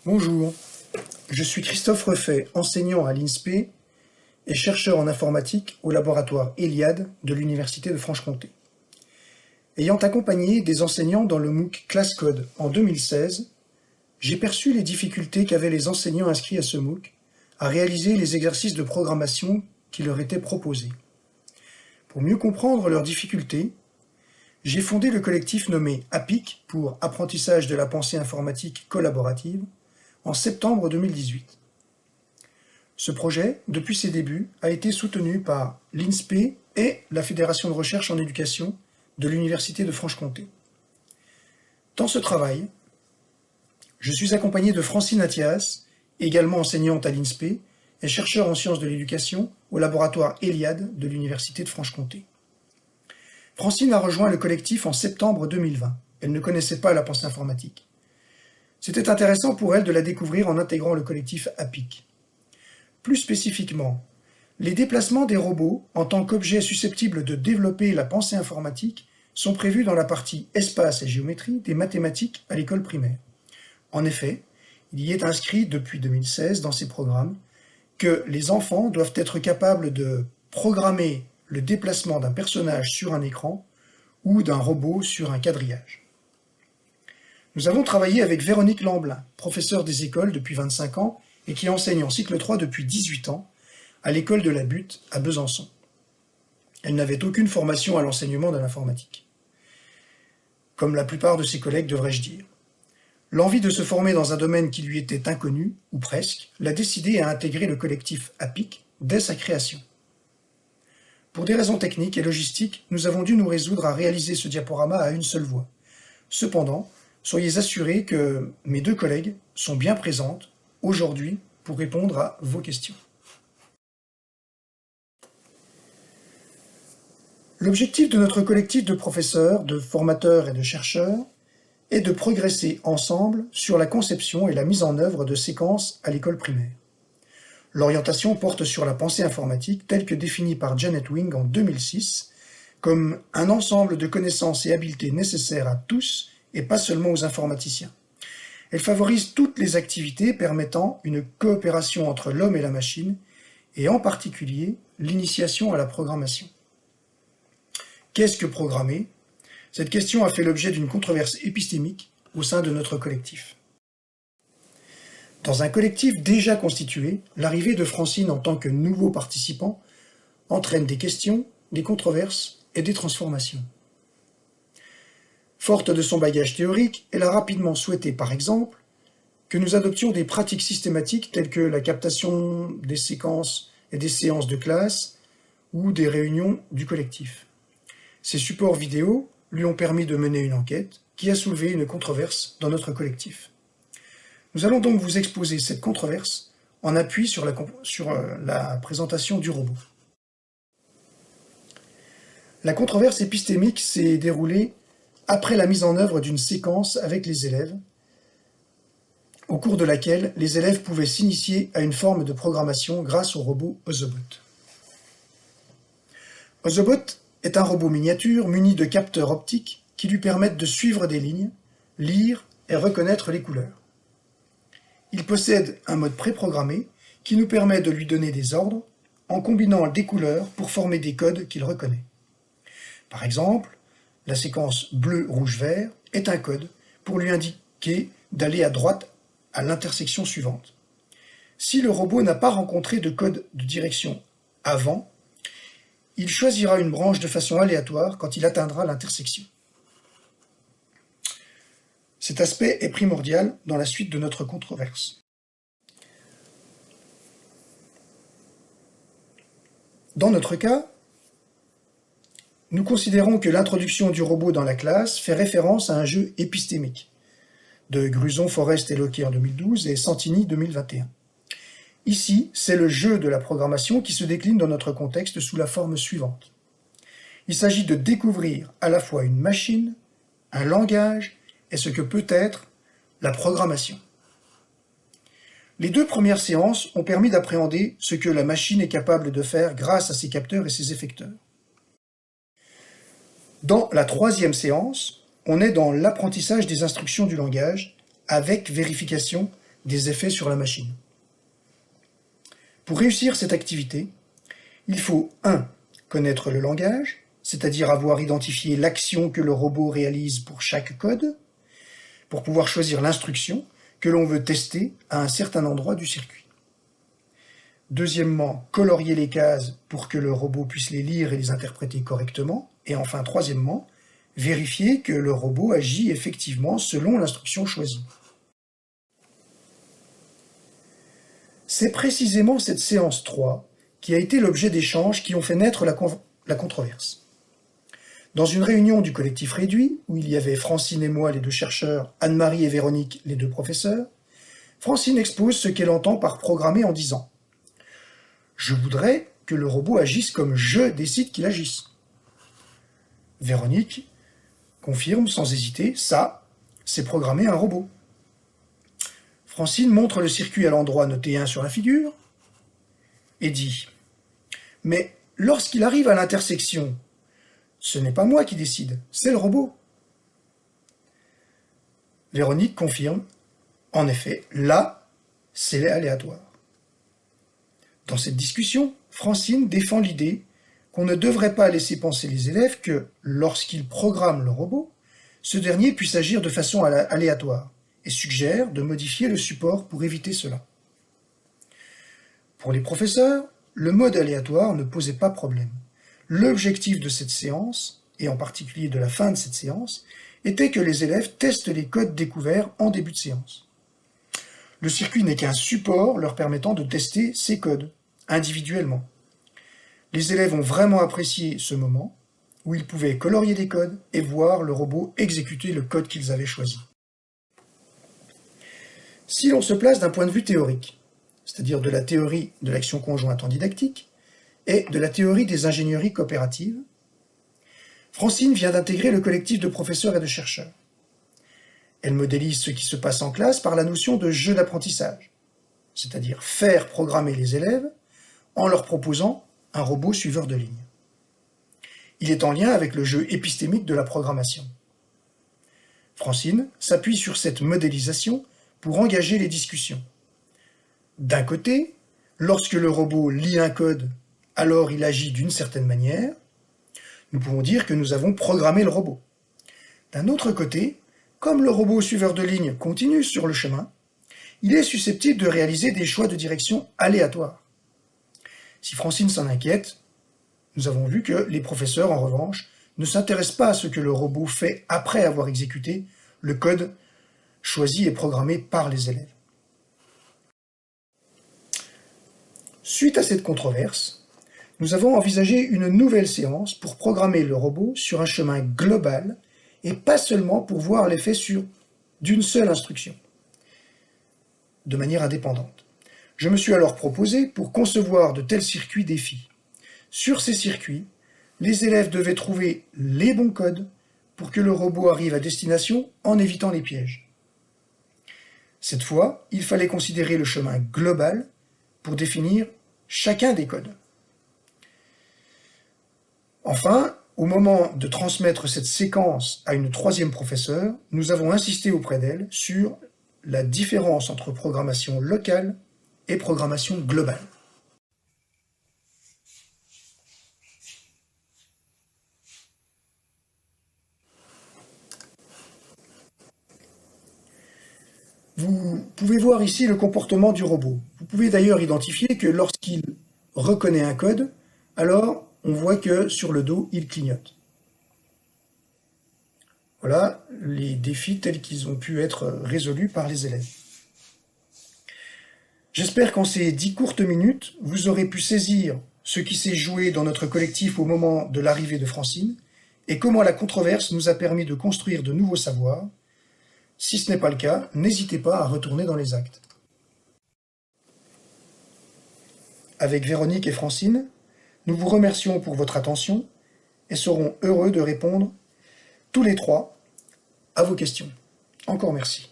Bonjour, je suis Christophe Refait, enseignant à l'INSPE et chercheur en informatique au laboratoire Eliade de l'Université de Franche-Comté. Ayant accompagné des enseignants dans le MOOC ClassCode en 2016, j'ai perçu les difficultés qu'avaient les enseignants inscrits à ce MOOC à réaliser les exercices de programmation qui leur étaient proposés. Pour mieux comprendre leurs difficultés, j'ai fondé le collectif nommé APIC pour Apprentissage de la pensée informatique collaborative en septembre 2018. Ce projet, depuis ses débuts, a été soutenu par l'INSPE et la Fédération de recherche en éducation de l'Université de Franche-Comté. Dans ce travail, je suis accompagné de Francine Athias, également enseignante à l'INSPE et chercheur en sciences de l'éducation au laboratoire Eliade de l'Université de Franche-Comté. Francine a rejoint le collectif en septembre 2020. Elle ne connaissait pas la pensée informatique. C'était intéressant pour elle de la découvrir en intégrant le collectif APIC. Plus spécifiquement, les déplacements des robots en tant qu'objets susceptibles de développer la pensée informatique sont prévus dans la partie espace et géométrie des mathématiques à l'école primaire. En effet, il y est inscrit depuis 2016 dans ces programmes que les enfants doivent être capables de programmer le déplacement d'un personnage sur un écran ou d'un robot sur un quadrillage. Nous avons travaillé avec Véronique Lamblin, professeure des écoles depuis 25 ans et qui enseigne en cycle 3 depuis 18 ans à l'école de la Butte à Besançon. Elle n'avait aucune formation à l'enseignement de l'informatique. Comme la plupart de ses collègues, devrais-je dire. L'envie de se former dans un domaine qui lui était inconnu, ou presque, l'a décidé à intégrer le collectif APIC dès sa création. Pour des raisons techniques et logistiques, nous avons dû nous résoudre à réaliser ce diaporama à une seule voix. Cependant, soyez assurés que mes deux collègues sont bien présentes aujourd'hui pour répondre à vos questions. L'objectif de notre collectif de professeurs, de formateurs et de chercheurs est de progresser ensemble sur la conception et la mise en œuvre de séquences à l'école primaire. L'orientation porte sur la pensée informatique telle que définie par Janet Wing en 2006 comme un ensemble de connaissances et habiletés nécessaires à tous et pas seulement aux informaticiens. Elle favorise toutes les activités permettant une coopération entre l'homme et la machine, et en particulier l'initiation à la programmation. Qu'est-ce que programmer? Cette question a fait l'objet d'une controverse épistémique au sein de notre collectif. Dans un collectif déjà constitué, l'arrivée de Francine en tant que nouveau participant entraîne des questions, des controverses et des transformations. Forte de son bagage théorique, elle a rapidement souhaité, par exemple, que nous adoptions des pratiques systématiques telles que la captation des séquences et des séances de classe ou des réunions du collectif. Ces supports vidéo lui ont permis de mener une enquête qui a soulevé une controverse dans notre collectif. Nous allons donc vous exposer cette controverse en appui sur la présentation du robot. La controverse épistémique s'est déroulée après la mise en œuvre d'une séquence avec les élèves, au cours de laquelle les élèves pouvaient s'initier à une forme de programmation grâce au robot Ozobot. Ozobot est un robot miniature muni de capteurs optiques qui lui permettent de suivre des lignes, lire et reconnaître les couleurs. Il possède un mode préprogrammé qui nous permet de lui donner des ordres en combinant des couleurs pour former des codes qu'il reconnaît. Par exemple, la séquence bleu, rouge, vert est un code pour lui indiquer d'aller à droite à l'intersection suivante. Si le robot n'a pas rencontré de code de direction avant, il choisira une branche de façon aléatoire quand il atteindra l'intersection. Cet aspect est primordial dans la suite de notre controverse. Dans notre cas, nous considérons que l'introduction du robot dans la classe fait référence à un jeu épistémique de Gruson, Forest et Lockyer en 2012 et Santini 2021. Ici, c'est le jeu de la programmation qui se décline dans notre contexte sous la forme suivante. Il s'agit de découvrir à la fois une machine, un langage et ce que peut être la programmation. Les deux premières séances ont permis d'appréhender ce que la machine est capable de faire grâce à ses capteurs et ses effecteurs. Dans la troisième séance, on est dans l'apprentissage des instructions du langage avec vérification des effets sur la machine. Pour réussir cette activité, il faut 1. Connaître le langage, c'est-à-dire avoir identifié l'action que le robot réalise pour chaque code, pour pouvoir choisir l'instruction que l'on veut tester à un certain endroit du circuit. Deuxièmement, colorier les cases pour que le robot puisse les lire et les interpréter correctement. Et enfin, troisièmement, vérifier que le robot agit effectivement selon l'instruction choisie. C'est précisément cette séance 3 qui a été l'objet d'échanges qui ont fait naître la controverse. Dans une réunion du collectif réduit, où il y avait Francine et moi, les deux chercheurs, Anne-Marie et Véronique, les deux professeurs, Francine expose ce qu'elle entend par programmer en disant « Je voudrais que le robot agisse comme je décide qu'il agisse. » Véronique confirme sans hésiter « Ça, c'est programmer un robot. » Francine montre le circuit à l'endroit noté 1 sur la figure et dit « Mais lorsqu'il arrive à l'intersection, ce n'est pas moi qui décide, c'est le robot. » Véronique confirme « En effet, là, c'est aléatoire. » Dans cette discussion, Francine défend l'idée qu'on ne devrait pas laisser penser les élèves que, lorsqu'ils programment le robot, ce dernier puisse agir de façon aléatoire et suggère de modifier le support pour éviter cela. Pour les professeurs, le mode aléatoire ne posait pas problème. L'objectif de cette séance, et en particulier de la fin de cette séance, était que les élèves testent les codes découverts en début de séance. Le circuit n'est qu'un support leur permettant de tester ces codes, individuellement. Les élèves ont vraiment apprécié ce moment, où ils pouvaient colorier les codes et voir le robot exécuter le code qu'ils avaient choisi. Si l'on se place d'un point de vue théorique, c'est-à-dire de la théorie de l'action conjointe en didactique, et de la théorie des ingénieries coopératives, Francine vient d'intégrer le collectif de professeurs et de chercheurs. Elle modélise ce qui se passe en classe par la notion de jeu d'apprentissage, c'est-à-dire faire programmer les élèves en leur proposant un robot suiveur de ligne. Il est en lien avec le jeu épistémique de la programmation. Francine s'appuie sur cette modélisation pour engager les discussions. D'un côté, lorsque le robot lit un code, alors il agit d'une certaine manière. Nous pouvons dire que nous avons programmé le robot. D'un autre côté, comme le robot suiveur de ligne continue sur le chemin, il est susceptible de réaliser des choix de direction aléatoires. Si Francine s'en inquiète, nous avons vu que les professeurs, en revanche, ne s'intéressent pas à ce que le robot fait après avoir exécuté le code choisi et programmé par les élèves. Suite à cette controverse, nous avons envisagé une nouvelle séance pour programmer le robot sur un chemin global et pas seulement pour voir l'effet d'une seule instruction, de manière indépendante. Je me suis alors proposé pour concevoir de tels circuits défis. Sur ces circuits, les élèves devaient trouver les bons codes pour que le robot arrive à destination en évitant les pièges. Cette fois, il fallait considérer le chemin global pour définir chacun des codes. Enfin, au moment de transmettre cette séquence à une troisième professeure, nous avons insisté auprès d'elle sur la différence entre programmation locale et programmation globale. Vous pouvez voir ici le comportement du robot. Vous pouvez d'ailleurs identifier que lorsqu'il reconnaît un code, alors on voit que sur le dos, il clignote. Voilà les défis tels qu'ils ont pu être résolus par les élèves. J'espère qu'en ces 10 courtes minutes, vous aurez pu saisir ce qui s'est joué dans notre collectif au moment de l'arrivée de Francine et comment la controverse nous a permis de construire de nouveaux savoirs. Si ce n'est pas le cas, n'hésitez pas à retourner dans les actes. Avec Véronique et Francine, nous vous remercions pour votre attention et serons heureux de répondre tous les trois à vos questions. Encore merci.